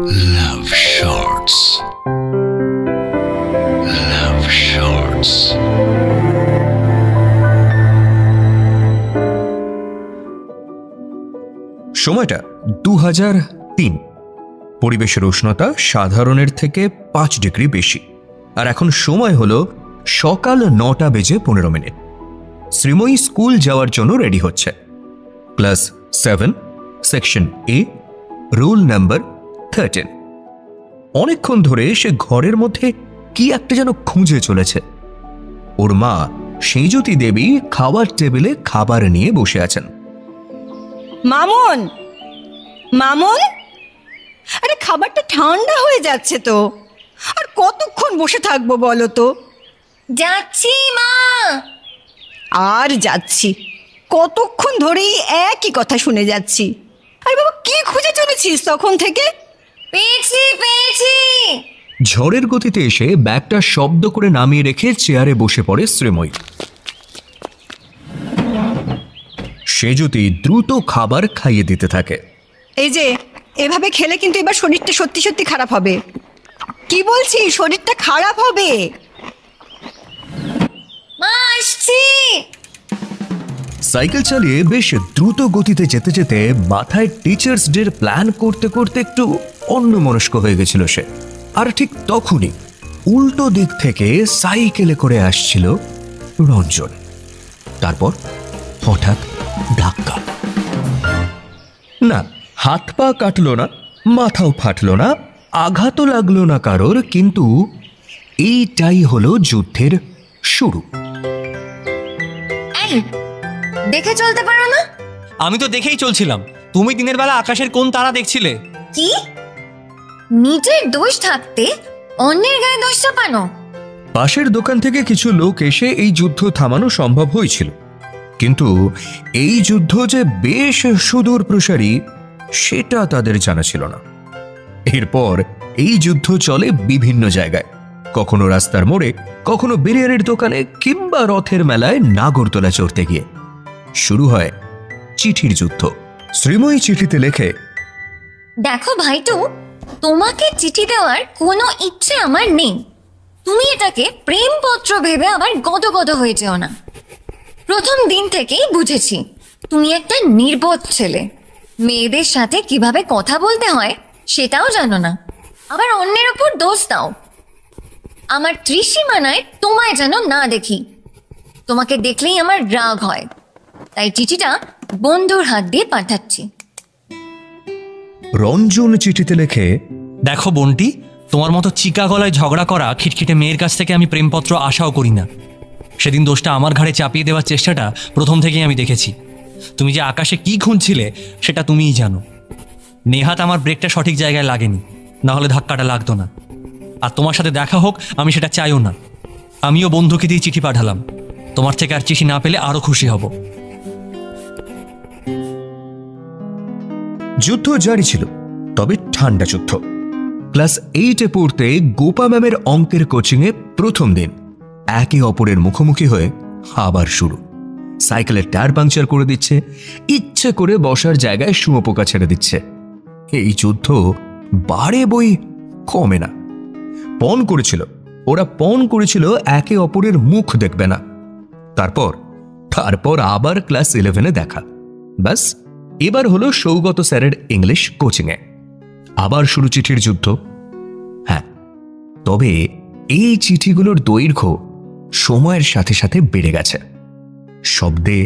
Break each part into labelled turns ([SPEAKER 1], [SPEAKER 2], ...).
[SPEAKER 1] Love Shorts. Love Shorts.
[SPEAKER 2] সময়টা 2003। পরিবেশের উষ্ণতা সাধারণের থেকে 5 ডিগ্রি বেশি। আর এখন সময় হলো সকাল 9:15। শ্রীময়ী স্কুল যাওয়ার জন্য রেডি হচ্ছে। ক্লাস 7, সেকশন এ, রুল নাম্বার 13। অনেকক্ষণ ধরে সে ঘরের মধ্যে কি একটা যেন খুঁজে চলেছে। ওর মা সেঁজুতি দেবী খাবার টেবিলে খাবার নিয়ে বসে আছেন।
[SPEAKER 3] মামুন, মামুন, আরে খাবারটা ঠান্ডা হয়ে যাচ্ছে তো, আর কতক্ষণ বসে থাকবো বলো তো?
[SPEAKER 4] যাচ্ছি মা।
[SPEAKER 3] আর যাচ্ছি, কতক্ষণ ধরেই একই কথা শুনে যাচ্ছি। আরে বাবা, কি খুঁজে চলেছিস তখন থেকে?
[SPEAKER 4] পেয়েছি পেয়েছি।
[SPEAKER 2] ঝড়ের গতিতে এসে ব্যাগটা শব্দ করে নামিয়ে রেখে চেয়ারে বসে পড়ে শ্রীময়ী। সেঁজুতি দ্রুত খাবার খাইয়ে দিতে থাকে।
[SPEAKER 3] এই যে এভাবে খেলে কিন্তু এবার শরীরটা সত্যি সত্যি খারাপ হবে। কি বলছি, শরীরটা খারাপ হবে।
[SPEAKER 4] মা আসছি।
[SPEAKER 2] সাইকেল চালিয়ে বেশ দ্রুত গতিতে যেতে যেতে মাথায় টিচার্স ডের প্ল্যান করতে করতে একটু অন্যমনস্ক হয়ে গেছিল সে। আর ঠিক তখনই উল্টো দিক থেকে সাইকেলে করে আসছিল রঞ্জন। তারপর হঠাৎ ধাক্কা। না, হাত পা কাটলো না, মাথাও ফাটলো না, আঘাতও লাগলো না কারোর, কিন্তু এইটাই হলো যুদ্ধের শুরু।
[SPEAKER 4] দেখে চলতে পারো না?
[SPEAKER 5] আমি তো দেখেই চলছিলাম। তুমি দিনের বেলা আকাশের কোন তারা দেখছিলে?
[SPEAKER 4] কি? নিজের দোষ থাকতে অন্যের গায়ে দোষ চাপানো?
[SPEAKER 2] পাশের দোকান থেকে কিছু লোক এসে এই যুদ্ধ থামানো সম্ভব হয়েছিল, কিন্তু এই যুদ্ধ যে বেশ সুদূর প্রসারী সেটা তাদের জানা ছিল না। এরপর এই যুদ্ধ চলে বিভিন্ন জায়গায়, কখনো রাস্তার মোড়ে, কখনো বিরিয়ানির দোকানে, কিংবা রথের মেলায় নাগরদোলা চড়তে গিয়ে। শুরু হয় চিঠির যুদ্ধ। শ্রীময়ী চিঠিতে লেখে,
[SPEAKER 4] দেখো ভাইটু, তোমাকে চিঠি দেওয়ার কোনো ইচ্ছে আমার নেই। তুমি এটাকে প্রেমপত্র ভেবে আবার গদগদ হয়ে যেও না। প্রথম দিন থেকেই বুঝেছি তুমি একটা নির্বোধ ছেলে। মেয়েদের সাথে কিভাবে কথা বলতে হয় সেটাও জানো না, আবার অন্যের ওপর দোষ দাও। আমার ত্রিসীমানায় তোমায় যেন না দেখি। তোমাকে দেখলেই আমার রাগ হয়, তাই চিঠিটা বন্ধুর হাত দিয়ে পাঠাচ্ছি।
[SPEAKER 2] রঞ্জন চিঠিতে লেখে,
[SPEAKER 5] দেখো বন্টি, তোমার মতো চিকা গলায় ঝগড়া করা খিটখিটে মেয়ের কাছ থেকে আমি প্রেমপত্র আশাও করি না। সেদিন দোষটা আমার ঘাড়ে চাপিয়ে দেওয়ার চেষ্টাটা প্রথম থেকেই আমি দেখেছি। তুমি যে আকাশে কি খুঁজছিলে সেটা তুমিই জানো। নেহাত আমার ব্রেকটা সঠিক জায়গায় লাগেনি, না হলে ধাক্কাটা লাগতো না। আর তোমার সাথে দেখা হোক আমি সেটা চাইও না। আমিও বন্ধুকে দিয়ে চিঠি পাঠালাম। তোমার থেকে আর চিঠি না পেলে আরো খুশি হব।
[SPEAKER 2] যুদ্ধ জারি ছিল, তবে ঠান্ডা যুদ্ধ। ক্লাস 8-এ পড়তে গোপা ম্যামের অঙ্কের কোচিংয়ে প্রথম দিন একে অপরের মুখোমুখি হয়ে আবার শুরু। সাইকেলের টায়ার পাংচার করে দিচ্ছে, ইচ্ছে করে বসার জায়গায় শুঁয়োপোকা ছেড়ে দিচ্ছে। এই যুদ্ধ বারে বই কমে না। ওরা পণ করেছিল একে অপরের মুখ দেখবে না। তারপর আবার ক্লাস 11-এ দেখা। ব্যাস, এবার হলো সৌগত স্যারের ইংলিশ কোচিংয়ে। আবার শুরু চিঠির যুদ্ধ। হ্যাঁ, তবে এই চিঠিগুলোর দৈর্ঘ্য সময়ের সাথে সাথে বেড়ে গেছে। শব্দে,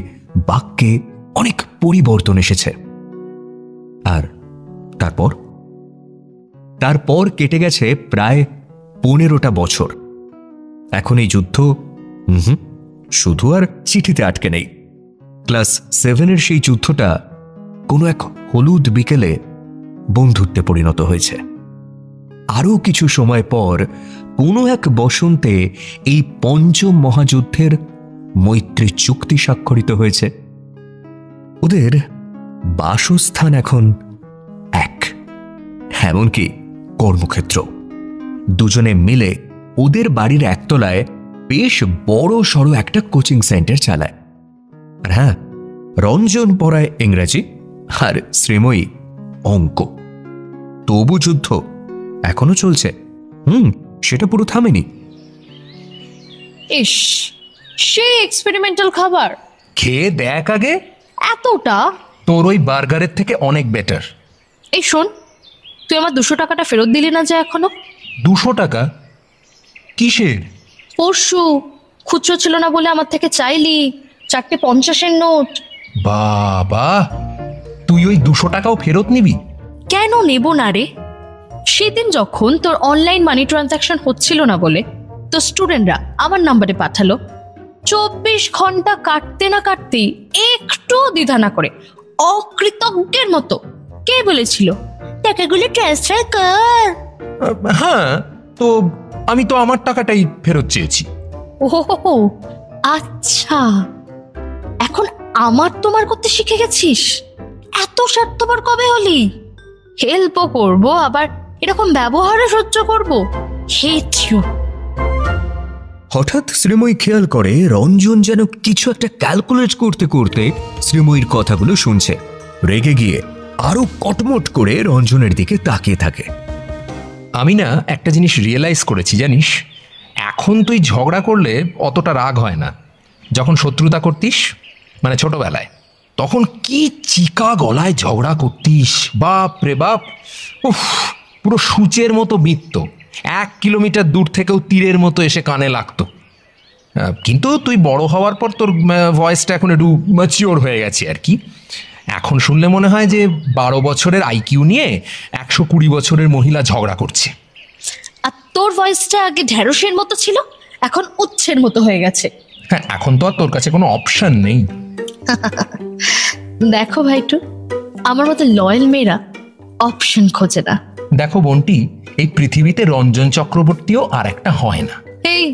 [SPEAKER 2] বাক্যে অনেক পরিবর্তন এসেছে। আর তারপর কেটে গেছে প্রায় 15টা বছর। এখন এই যুদ্ধ শুধু আর চিঠিতে আটকে নেই। ক্লাস 7-এর সেই যুদ্ধটা কোনো এক হলুদ বিকেলে বন্ধুত্বে পরিণত হয়েছে। আরও কিছু সময় পর কোনো এক বসন্তে এই পঞ্চম মহাযুদ্ধের মৈত্রী চুক্তি স্বাক্ষরিত হয়েছে। ওদের বাসস্থান এখন এক, এমনকি কর্মক্ষেত্র। দুজনে মিলে ওদের বাড়ির একতলায় বেশ বড় সড়ো একটা কোচিং সেন্টার চালায়। আর হ্যাঁ, রঞ্জন পড়ায় ইংরেজি আর শ্রীময়ী অঙ্ক। তবু যুদ্ধ এখনো চলছে। সেটা পুরো থামেনি।
[SPEAKER 6] ইস, সে এক্সপেরিমেন্টাল খাবার।
[SPEAKER 7] খেয়ে দেখ আগে,
[SPEAKER 6] এতটা?
[SPEAKER 7] তোর ওই বার্গারের থেকে অনেক বেটার।
[SPEAKER 6] এই শোন, তুই আমার 200 টাকাটা ফেরত দিলি না যে এখনো?
[SPEAKER 7] 200 টাকা? কিসের?
[SPEAKER 6] পরশু খুচরো ছিল না বলে আমার থেকে চাইলি 4টে 50-এর নোট।
[SPEAKER 7] বাবা, তুই ওই 200 টাকাও ফেরত নিবি?
[SPEAKER 6] কেন নেব না রে? সেদিন যখন তোর অনলাইন মানি ট্রানজাকশন হচ্ছিল না বলে তো স্টুডেন্টরা আমার নাম্বারে পাঠালো। 24 ঘন্টা কাটতে না কাটতেই একটু দ্বিধা না করে অকৃতজ্ঞের মতো কে বলেছিল টাকাগুলো ট্রান্সফার কর।
[SPEAKER 7] হ্যাঁ, তো আমি তো আমার টাকাটাই ফেরত চেয়েছি।
[SPEAKER 6] ওহো, আচ্ছা, এখন আমার তোমার করতে শিখে গেছিস? এত স্বার্থপর কবে হলি? হেল্পও করবো, আবার এরকম ব্যবহারও সহ্য করবো? Hate you.
[SPEAKER 2] হঠাৎ শ্রীময়ী খেয়াল করে রঞ্জন যেন কিছু একটা ক্যালকুলেট করতে করতে শ্রীময়ীর কথাগুলো শুনছে। রেগে গিয়ে আরো কটমট করে রঞ্জনের দিকে তাকিয়ে থাকে।
[SPEAKER 7] আমি না একটা জিনিস রিয়েলাইজ করেছি জানিস, এখন তুই ঝগড়া করলে অতটা রাগ হয় না। যখন শত্রুতা করতিস, মানে ছোটবেলায়, তখন কি চিকা গলায় ঝগড়া করতিস, বাপ রে বাপ, উফ, পুরো সূচের মতো বিত্ত, 1 কিলোমিটার দূর থেকেও তীরের মতো এসে কানে লাগতো। কিন্তু তুই বড় হওয়ার পর তোর ভয়েসটা এখন একটু ম্যাচিওর হয়ে গেছে আর কি। এখন শুনলে মনে হয় যে 12 বছরের আইকিউ নিয়ে 120 বছরের মহিলা ঝগড়া করছে।
[SPEAKER 6] আর তোর ভয়েসটা আগে ঢেঁড়সের মতো ছিল, এখন উচ্ছের মতো হয়ে গেছে।
[SPEAKER 7] হ্যাঁ, এখন তো আর তোর কাছে কোনো অপশন নেই।
[SPEAKER 6] দেখো ভাইটু, আমার মতো লয়াল মেয়েরা অপশন খোঁজে না।
[SPEAKER 7] দেখো বন্টি, এই পৃথিবীতে রঞ্জন চক্রবর্তীও আর একটা হয় না।
[SPEAKER 6] এই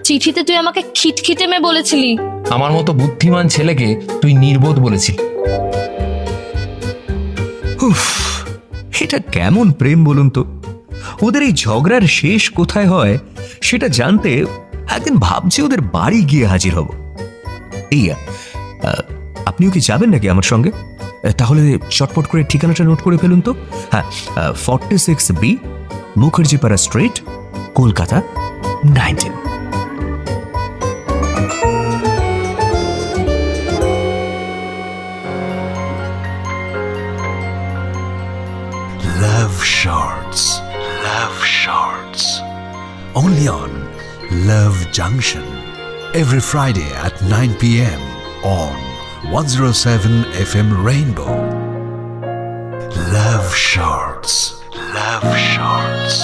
[SPEAKER 6] চিঠিতে তুই আমাকে খিটখিটে মেয়ে বলেছিলি।
[SPEAKER 7] আমার মতো বুদ্ধিমান ছেলেকে তুই নির্বোধ বলেছিলি।
[SPEAKER 2] এটা কেমন প্রেম বলুন তো? ওদের এই ঝগড়ার শেষ কোথায় হয় সেটা জানতে একদিন ভাবছি ওদের বাড়ি গিয়ে হাজির হব। এই আপনিও কি যাবেন নাকি আমার সঙ্গে? তাহলে চটপট করে ঠিকানাটা নোট করে ফেলুন তো। হ্যাঁ, 46B Mukherjeepara street, Kolkata 19।
[SPEAKER 1] Love Shorts. Love Shorts. Only on Love Junction. Every Friday at 9 p.m. on 107 FM Rainbow. Love Shorts. Love Shorts.